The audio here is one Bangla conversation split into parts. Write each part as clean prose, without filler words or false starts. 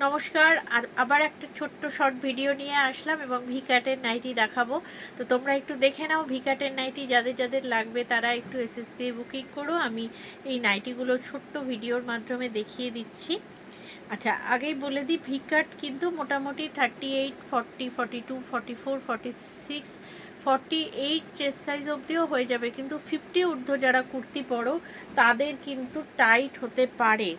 নমস্কার। আর আবার একটা ছোট্ট শর্ট ভিডিও নিয়ে আসলাম এবং ভি-কাটের নাইটি দেখাবো। তো তোমরা একটু দেখে নাও ভি-কাটের নাইটি যাদের যাদের লাগবে তারা একটু এসএস দিয়ে বুকিং করো। আমি এই নাইটিগুলো ছোট্ট ভিডিওর মাধ্যমে দেখিয়ে দিচ্ছি। আচ্ছা, আগেই বলে দিই ভি-কাট কিন্তু মোটামুটি 38, 40, 42, 44, 46, 48 চেস্ট সাইজ অবধিও হয়ে যাবে, কিন্তু 50 ঊর্ধ্ব যারা কুর্তি পরো তাদের কিন্তু টাইট হতে পারে।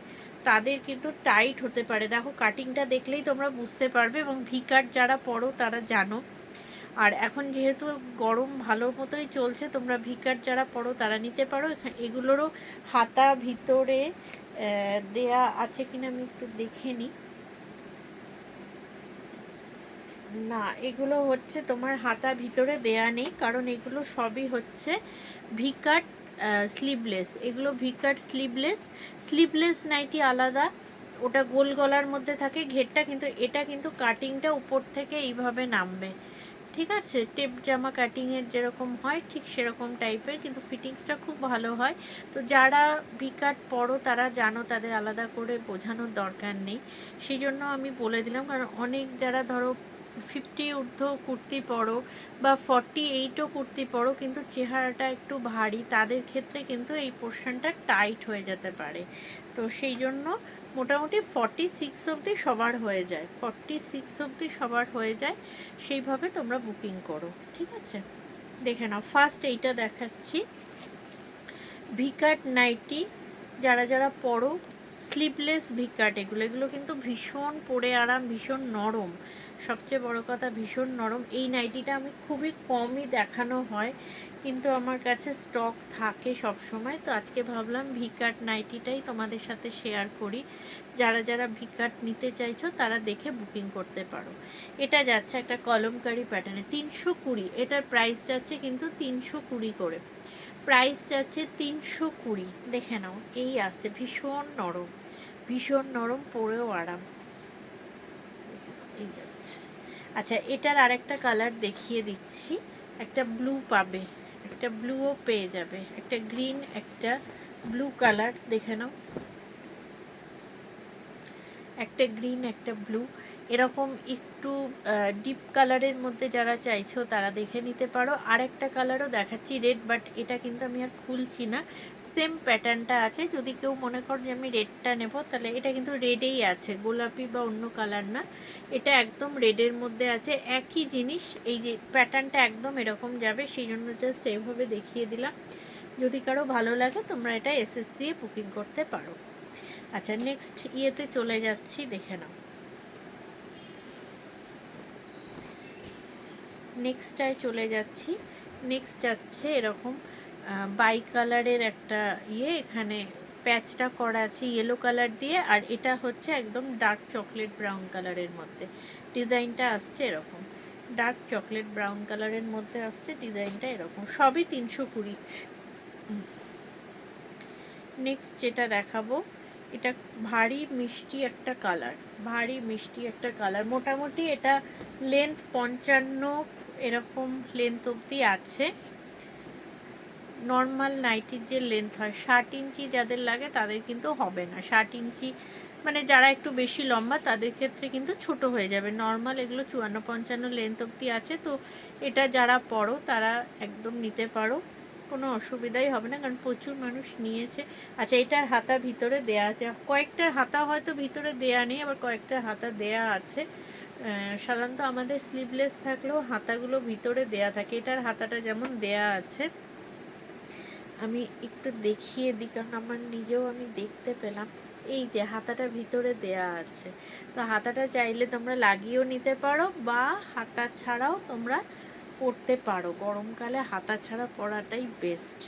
দেখো কাটিংটা দেখলেই তোমরা বুঝতে পারবে, এবং ভি-কাট যারা পরো তারা জানো। আর এখন যেহেতু গরম ভালো মতোই চলছে, তোমরা ভি-কাট যারা পরো তারা নিতে পারো। এগুলোরও হাতা ভিতরে দেয়া আছে কিনা আমি একটু দেখে নিই। না, এগুলো হচ্ছে তোমার হাতা ভিতরে দেয়া নেই, কারণ এগুলো সবই হচ্ছে ভি-কাট স্লিভলেস। এগুলো ভি-কাট স্লিভলেস নাইটি আলাদা, ওটা গোল গলার মধ্যে থাকে ঘেরটা, কিন্তু এটা কিন্তু কাটিংটা উপর থেকে এইভাবে নামবে, ঠিক আছে? টেপ জামা কাটিংয়ের যেরকম হয় ঠিক সেরকম টাইপের, কিন্তু ফিটিংসটা খুব ভালো হয়। তো যারা ভি-কাট পরো তারা জানো, তাদের আলাদা করে বোঝানোর দরকার নেই। সেই জন্য আমি বলে দিলাম, কারণ অনেক যারা ধরো 50 ঊর্ধ্ব কুর্তি পরো বা 48ও কুর্তি পরো কিন্তু চেহারাটা একটু ভারী, তাদের ক্ষেত্রে কিন্তু এই পোর্শনটা টাইট হয়ে যেতে পারে। তো সেই জন্য মোটামুটি 46 অবধি সবার হয়ে যায়, 46 অবধি সবার হয়ে যায়। সেইভাবে তোমরা বুকিং করো, ঠিক আছে? দেখে নাও, ফার্স্ট এইটা দেখাচ্ছি ভি-কাট নাইটি। যারা যারা পরো স্লিভলেস ভি-কাট, এগুলো কিন্তু ভীষণ পরে আরাম, ভীষণ নরম। সবচেয়ে বড় কথা ভীষণ নরম। এই নাইটিটা আমি খুবই কমই দেখানো হয়, কিন্তু আমার কাছে স্টক থাকে সব সময়। তো আজকে ভাবলাম ভি-কাট নাইটিটাই তোমাদের সাথে শেয়ার করি। যারা যারা ভি-কাট নিতে চাইছো তারা দেখে বুকিং করতে পারো। এটা যাচ্ছে একটা কলমকারি প্যাটার্নে 320, এটার প্রাইস যাচ্ছে কিন্তু 320 করে। প্রাইস যাচ্ছে 320, দেখে নাও। এই আসছে ভীষণ নরম, ভীষণ নরম, পরেও আরাম। এই যাচ্ছে। আচ্ছা, এটার আরেকটা কালার দেখিয়ে দিচ্ছি। একটা ব্লু পাবে, একটা ব্লুও পেয়ে যাবে, একটা গ্রিন, একটা ব্লু কালার, দেখে নাও। একটা গ্রিন, একটা ব্লু, এরকম একটু ডিপ কালারের মধ্যে যারা চাইছো তারা দেখে নিতে পারো। আর একটা কালারও দেখাচ্ছি, রেড, বাট এটা কিন্তু আমি আর খুলছি না, সেম প্যাটার্নটা আছে। যদি কেউ মনে করো যে আমি রেডটা নেব, তাহলে এটা কিন্তু রেডেই আছে, গোলাপি বা অন্য কালার না, এটা একদম রেডের মধ্যে আছে। একই জিনিস, এই যে প্যাটার্নটা একদম এরকম যাবে, সেই জন্য জাস্ট এইভাবে দেখিয়ে দিলাম। যদি কারো ভালো লাগে তোমরা এটা এসএস দিয়ে বুকিং করতে পারো। আচ্ছা, নেক্সট ইয়েতে চলে যাচ্ছি, দেখে নাও। নেক্সটটায় চলে যাচ্ছি। নেক্সট যাচ্ছে এরকম বাই কালারের একটা ইয়ে, এখানে প্যাচটা করা আছে ইয়েলো কালার দিয়ে, আর এটা হচ্ছে একদম ডার্ক চকলেট ব্রাউন কালারের মধ্যে ডিজাইনটা আসছে এরকম। ডার্ক চকলেট ব্রাউন কালারের মধ্যে আসছে ডিজাইনটা এরকম, সবই 320। নেক্সট যেটা দেখাবো, এটা ভারী মিষ্টি একটা কালার, ভারী মিষ্টি একটা কালার। মোটামুটি এটা লেন্থ 55 এরকম লেন্থ অবধি আছে। নর্মাল নাইটির যে লেন্থ হয় 60 ইঞ্চি যাদের লাগে তাদের কিন্তু হবে না। 60 ইঞ্চি মানে যারা একটু বেশি লম্বা তাদের ক্ষেত্রে কিন্তু ছোট হয়ে যাবে। নর্মাল এগুলো 54-55 লেন্থ অবধি আছে। তো এটা যারা পরো তারা একদম নিতে পারো, কোনো অসুবিধাই হবে না, কারণ প্রচুর মানুষ নিয়েছে। আচ্ছা, এটার হাতা ভিতরে দেয়া আছে, কয়েকটার হাতা হয়তো ভিতরে দেয়া নেই, আবার কয়েকটার হাতা দেয়া আছে। সাধারণত আমাদের স্লিভলেস থাকলেও হাতাগুলো ভিতরে দেয়া থাকে, এটার হাতাটা যেমন দেয়া আছে। আমি একটু দেখিয়ে দিই, কারণ আমার নিজেও আমি দেখতে পেলাম। এই যে হাতাটা ভিতরে দেয়া আছে, তো হাতাটা চাইলে তোমরা লাগিয়েও নিতে পারো বা হাতা ছাড়াও তোমরা পরতে পারো। গরমকালে হাতা ছাড়া পরাটাই বেস্ট,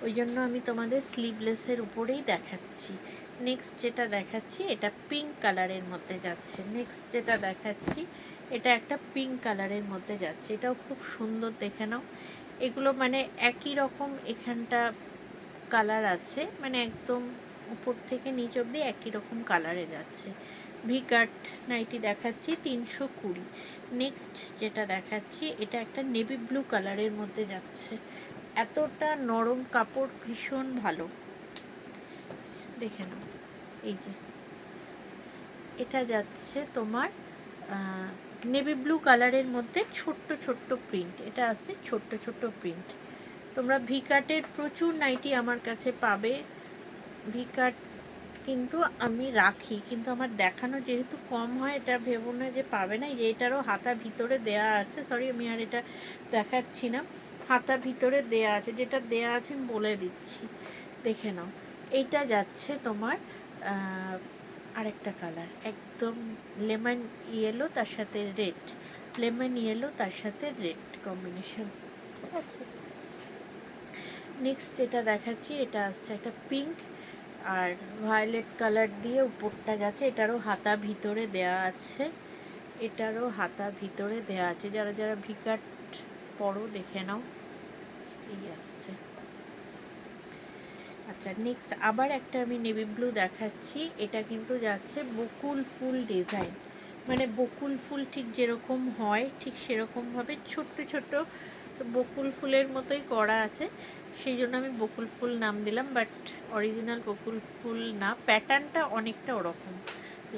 ওই জন্য আমি তোমাদের স্লিভলেসের উপরেই দেখাচ্ছি। নেক্সট যেটা দেখাচ্ছি এটা পিঙ্ক কালারের মধ্যে যাচ্ছে। নেক্সট যেটা দেখাচ্ছি এটা একটা পিঙ্ক কালারের মধ্যে যাচ্ছে, এটাও খুব সুন্দর, দেখে নাও। এগুলো মানে একই রকম, এখানটা কালার আছে, মানে একদম উপর থেকে নিচ অবধি একই রকম কালারে যাচ্ছে। ভি-কাট নাইটি দেখাচ্ছি 320। নেক্সট যেটা দেখাচ্ছি এটা একটা নেভি ব্লু কালারের মধ্যে যাচ্ছে, এতটা নরম কাপড়, ভীষণ ভালো, দেখে নাও। এই যে এটা যাচ্ছে তোমার নেভি ব্লু কালারের মধ্যে ছোট্ট ছোট্ট প্রিন্ট, এটা আছে ছোট্ট ছোট্ট প্রিন্ট। তোমরা ভিকাটের প্রচুর নাইটি আমার কাছে পাবে। ভিকাট কিন্তু আমি রাখি, কিন্তু আমার দেখানো যেহেতু কম হয়, এটা ভেবো না যে পাবে না। যে এটারও হাতা ভিতরে দেয়া আছে, সরি আমি আর এটা দেখাচ্ছি না, হাতা ভিতরে দেয়া আছে, যেটা দেয়া আছে আমি বলে দিচ্ছি, দেখে নাও। এইটা যাচ্ছে তোমার আরেকটা কালার, একদম লেমন ইয়েলো তার সাথে রেড, লেমন ইয়েলো তার সাথে রেড কম্বিনেশন, ঠিক আছে। নেক্সট যেটা দেখাচ্ছি, এটা আসছে একটা পিঙ্ক আর ভায়োলেট কালার দিয়ে উপরটা গেছে, এটারও হাতা ভিতরে দেয়া আছে, এটারও হাতা ভিতরে দেয়া আছে। যারা যারা ভিকাট পরো দেখে নাও, এই আসছে। আচ্ছা, নেক্সট আবার একটা আমি নেভি ব্লু দেখাচ্ছি। এটা কিন্তু যাচ্ছে বকুল ফুল ডিজাইন, মানে বকুল ফুল ঠিক যেরকম হয় ঠিক সেরকমভাবে ছোট্ট ছোট্ট বকুল ফুলের মতোই করা আছে, সেই জন্য আমি বকুল ফুল নাম দিলাম, বাট অরিজিনাল বকুল ফুল না, প্যাটার্নটা অনেকটা ওরকম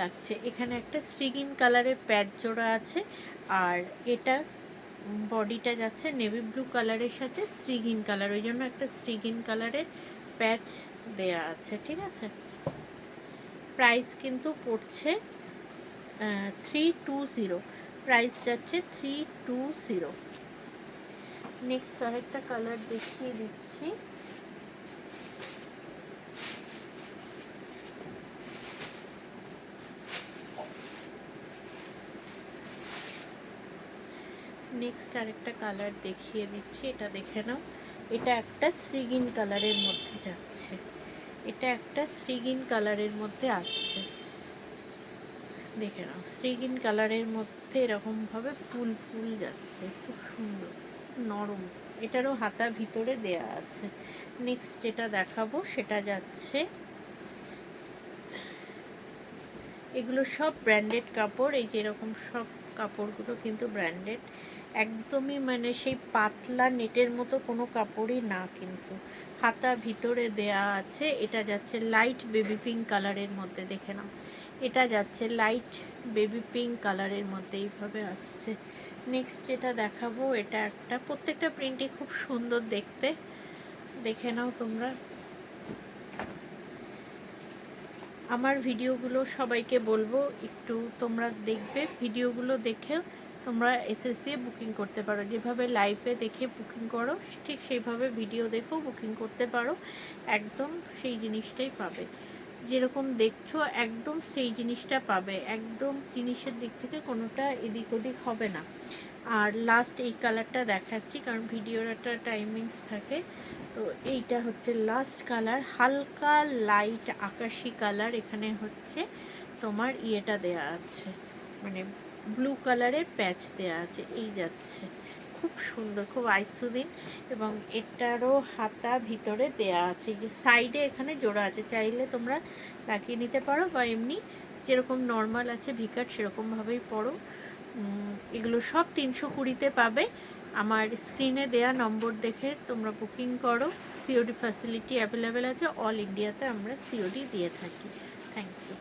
লাগছে। এখানে একটা শ্রীগিন কালারের প্যাচ জোড়া আছে, আর এটা বডিটা যাচ্ছে নেভি ব্লু কালারের সাথে শ্রীগিন কালার, ওই জন্য একটা শ্রীগিন কালারের প্যাচ দেয়া আছে, ঠিক আছে। প্রাইস কিন্তু পড়ছে 320, প্রাইস যাচ্ছে 320। নেক্সট আরেকটা কালার দেখিয়ে দিচ্ছি, নেক্সট আরেকটা কালার দেখিয়ে দিচ্ছি, এটা দেখে নাও। এটা একটা শ্রীগিন কালারের মধ্যে যাচ্ছে, এটা একটা শ্রীগিন কালারের মধ্যে আসছে, দেখে নাও। শ্রীগিন কালারের মধ্যে এরকম ভাবে ফুল ফুল যাচ্ছে, খুব সুন্দর নরম, এটারও হাতা ভিতরে দেয়া আছে। নেক্সট যেটা দেখাবো সেটা যাচ্ছে, এগুলো সব ব্র্যান্ডেড কাপড়, এই যে এরকম সব কাপড়গুলো কিন্তু ব্র্যান্ডেড, একদমই মানে সেই পাতলা নেটের মতো কোনো কাপড়ই না, কিন্তু হাতা ভিতরে দেয়া আছে। এটা যাচ্ছে লাইট বেবি পিঙ্ক কালারের মধ্যে, দেখে নাও। এটা যাচ্ছে লাইট বেবি পিঙ্ক কালারের মধ্যে, এইভাবে আসছে। নেক্সট যেটা দেখাবো, এটা একটা, প্রত্যেকটা প্রিন্টই খুব সুন্দর দেখতে, দেখে নাও তোমরা। আমার ভিডিওগুলো সবাইকে বলবো একটু তোমরা দেখবে, ভিডিওগুলো দেখে তোমরা এসএস দিয়ে বুকিং করতে পারো, যেভাবে লাইভে দেখে বুকিং করো ঠিক সেইভাবে ভিডিও দেখেও বুকিং করতে পারো, একদম সেই জিনিসটাই পাবে, যেরকম দেখছো একদম সেই জিনিসটা পাবে, একদম জিনিসের দিক থেকে কোনোটা এদিক ওদিক হবে না। আর লাস্ট এই কালারটা দেখাচ্ছি, কারণ ভিডিওর একটা টাইমিংস থাকে, তো এইটা হচ্ছে লাস্ট কালার, হালকা লাইট আকাশি কালার। এখানে হচ্ছে তোমার ইয়েটা দেয়া আছে, মানে ব্লু কালারের প্যাচ দেয়া আছে, এই যাচ্ছে খুব সুন্দর, খুব আইসুদিন। এবং এটারও হাতা ভিতরে দেয়া আছে, যে সাইডে এখানে জোড়া আছে, চাইলে তোমরা লাগিয়ে নিতে পারো, বা এমনি যেরকম নর্মাল আছে ভিকাট সেরকমভাবেই পরো। এগুলো সব 320-তে পাবে। আমার স্ক্রিনে দেয়া নম্বর দেখে তোমরা বুকিং করো, সিওডি ফ্যাসিলিটি অ্যাভেলেবেল আছে, অল ইন্ডিয়াতে আমরা সিওডি দিয়ে থাকি। Thank you.